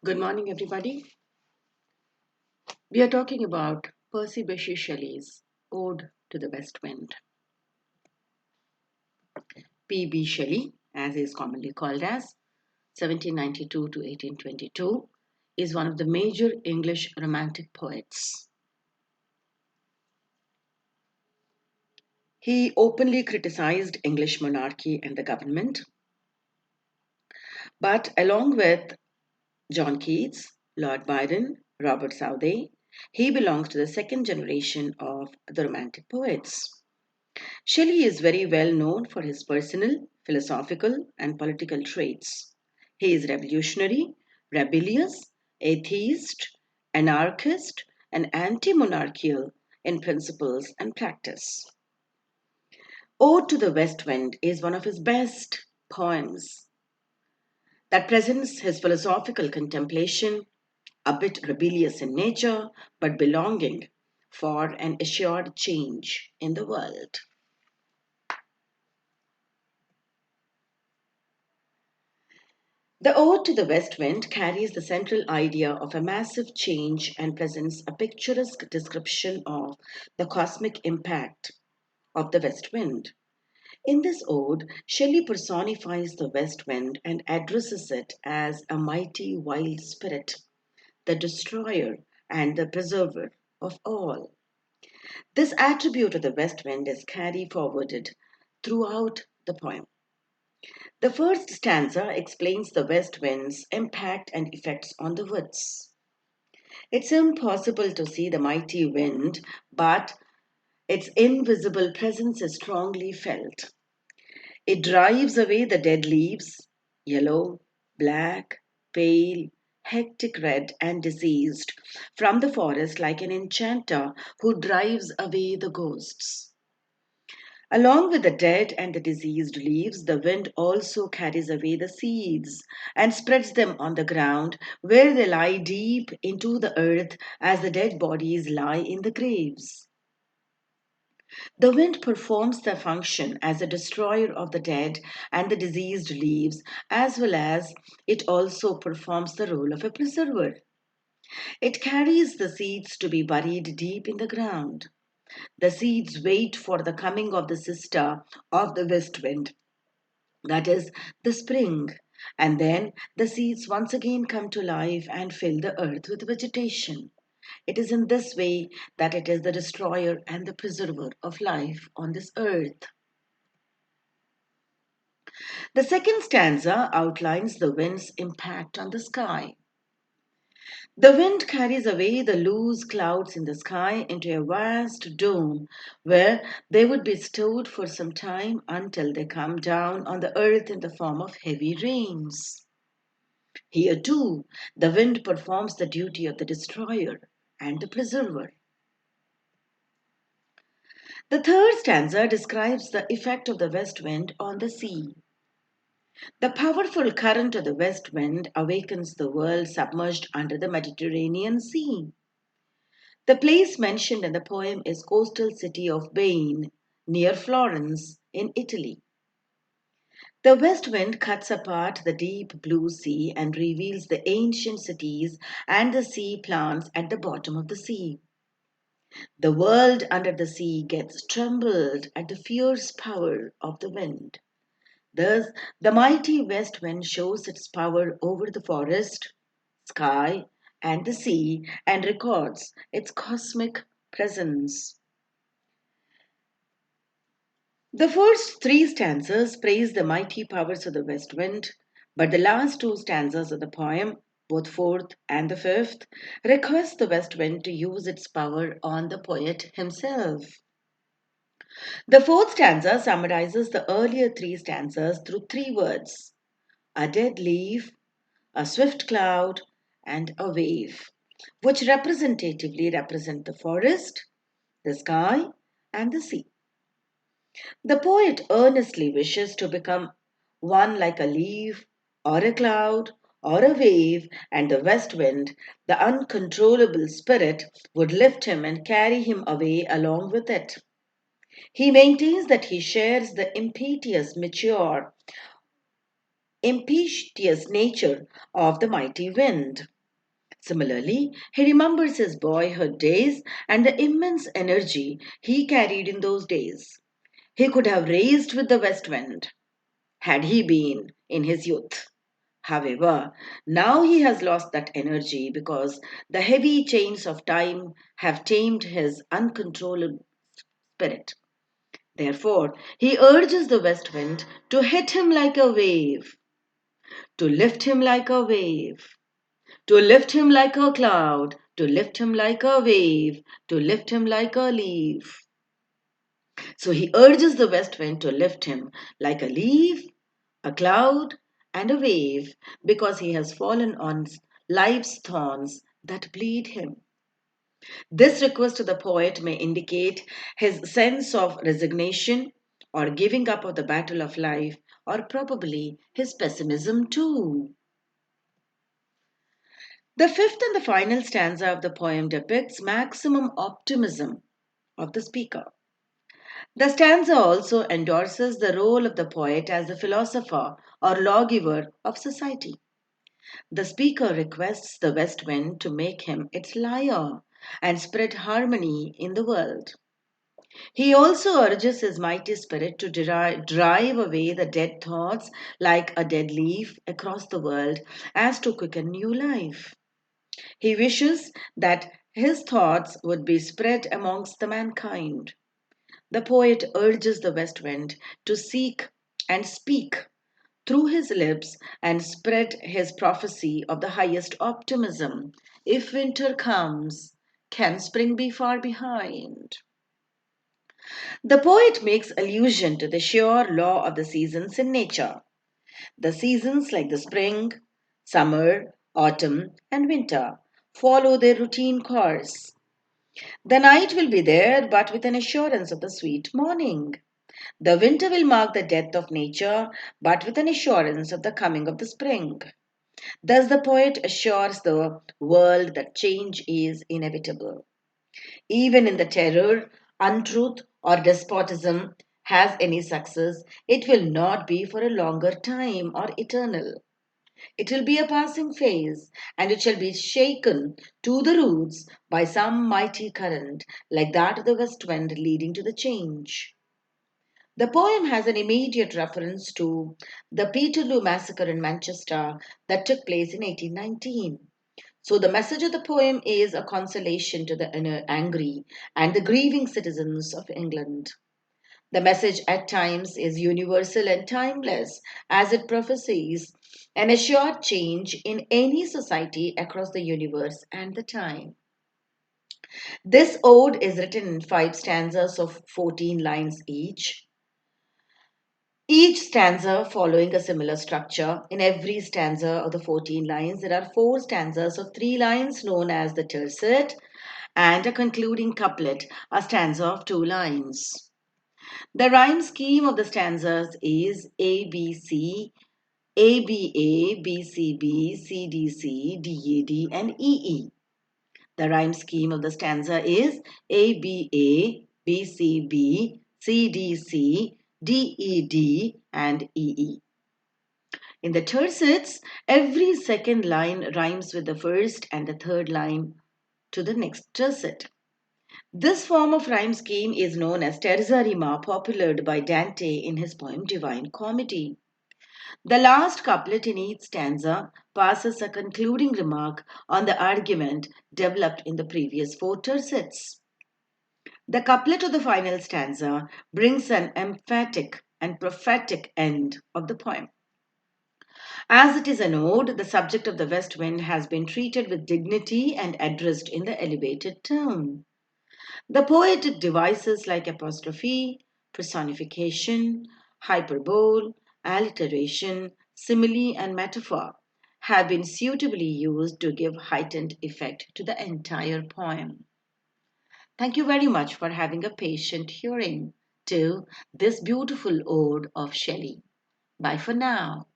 Good morning, everybody. We are talking about Percy Bysshe Shelley's Ode to the West Wind. P.B. Shelley, as he is commonly called as, 1792 to 1822, is one of the major English Romantic poets. He openly criticized English monarchy and the government, but along with John Keats, Lord Byron, Robert Southey, he belongs to the second generation of the Romantic poets. Shelley is very well known for his personal, philosophical, and political traits. He is revolutionary, rebellious, atheist, anarchist, and anti monarchical in principles and practice. Ode to the West Wind is one of his best poems that presents his philosophical contemplation, a bit rebellious in nature, but belonging for an assured change in the world. The Ode to the West Wind carries the central idea of a massive change and presents a picturesque description of the cosmic impact of the West Wind. In this ode, Shelley personifies the West Wind and addresses it as a mighty wild spirit, the destroyer and the preserver of all. This attribute of the West Wind is carried forwarded throughout the poem. The first stanza explains the west wind's impact and effects on the woods. It's impossible to see the mighty wind, but its invisible presence is strongly felt. It drives away the dead leaves, yellow, black, pale, hectic red, and diseased, from the forest like an enchanter who drives away the ghosts. Along with the dead and the diseased leaves, the wind also carries away the seeds and spreads them on the ground where they lie deep into the earth as the dead bodies lie in the graves. The wind performs the function as a destroyer of the dead and the diseased leaves, as well as it also performs the role of a preserver. It carries the seeds to be buried deep in the ground. The seeds wait for the coming of the sister of the west wind, that is, the spring, and then the seeds once again come to life and fill the earth with vegetation. It is in this way that it is the destroyer and the preserver of life on this earth. The second stanza outlines the wind's impact on the sky. The wind carries away the loose clouds in the sky into a vast dome where they would be stored for some time until they come down on the earth in the form of heavy rains. Here too, the wind performs the duty of the destroyer and the preserver. The third stanza describes the effect of the west wind on the sea. The powerful current of the west wind awakens the world submerged under the Mediterranean Sea. The place mentioned in the poem is coastal city of Bain, near Florence, in Italy. The west wind cuts apart the deep blue sea and reveals the ancient cities and the sea plants at the bottom of the sea. The world under the sea gets trembled at the fierce power of the wind. Thus, the mighty west wind shows its power over the forest, sky, and the sea and records its cosmic presence. The first three stanzas praise the mighty powers of the west wind, but the last two stanzas of the poem, both fourth and the fifth, request the west wind to use its power on the poet himself. The fourth stanza summarizes the earlier three stanzas through three words: a dead leaf, a swift cloud, and a wave, which representatively represent the forest, the sky, and the sea. The poet earnestly wishes to become one like a leaf, or a cloud, or a wave, and the west wind, the uncontrollable spirit, would lift him and carry him away along with it. He maintains that he shares the impetuous nature of the mighty wind. Similarly, he remembers his boyhood days and the immense energy he carried in those days. He could have raced with the west wind had he been in his youth. However, now he has lost that energy because the heavy chains of time have tamed his uncontrollable spirit. Therefore, he urges the west wind to hit him like a wave, to lift him like a wave, to lift him like a cloud, to lift him like a wave, to lift him like a leaf. So he urges the west wind to lift him like a leaf, a cloud, and a wave because he has fallen on life's thorns that bleed him. This request of the poet may indicate his sense of resignation or giving up of the battle of life, or probably his pessimism too. The fifth and the final stanza of the poem depicts maximum optimism of the speaker. The stanza also endorses the role of the poet as the philosopher or lawgiver of society. The speaker requests the west wind to make him its lyre and spread harmony in the world. He also urges his mighty spirit to drive away the dead thoughts like a dead leaf across the world as to quicken new life. He wishes that his thoughts would be spread amongst the mankind. The poet urges the west wind to seek and speak through his lips and spread his prophecy of the highest optimism. If winter comes, can spring be far behind? The poet makes allusion to the sure law of the seasons in nature. The seasons like the spring, summer, autumn, and winter follow their routine course. The night will be there, but with an assurance of the sweet morning. The winter will mark the death of nature, but with an assurance of the coming of the spring. Thus, the poet assures the world that change is inevitable. Even in the terror, untruth, or despotism has any success, it will not be for a longer time or eternal. It will be a passing phase, and it shall be shaken to the roots by some mighty current, like that of the west wind leading to the change. The poem has an immediate reference to the Peterloo massacre in Manchester that took place in 1819. So, the message of the poem is a consolation to the angry and the grieving citizens of England. The message at times is universal and timeless as it prophesies an assured change in any society across the universe and the time. This ode is written in 5 stanzas of 14 lines each stanza following a similar structure. In every stanza of the 14 lines, there are 4 stanzas of 3 lines known as the tercet, and a concluding couplet, a stanza of 2 lines. The rhyme scheme of the stanzas is A B C, A B A, B C B, C D C, D A D, and E E. The rhyme scheme of the stanza is A B A, B C B, C D C, D E D, and E E. In the tercets, every second line rhymes with the first and the third line to the next tercet. This form of rhyme scheme is known as terza rima, popularized by Dante in his poem Divine Comedy. The last couplet in each stanza passes a concluding remark on the argument developed in the previous 4 tercets. The couplet of the final stanza brings an emphatic and prophetic end of the poem. As it is an ode, the subject of the west wind has been treated with dignity and addressed in the elevated tone. The poetic devices like apostrophe, personification, hyperbole, alliteration, simile, and metaphor have been suitably used to give heightened effect to the entire poem. Thank you very much for having a patient hearing to this beautiful ode of Shelley. Bye for now.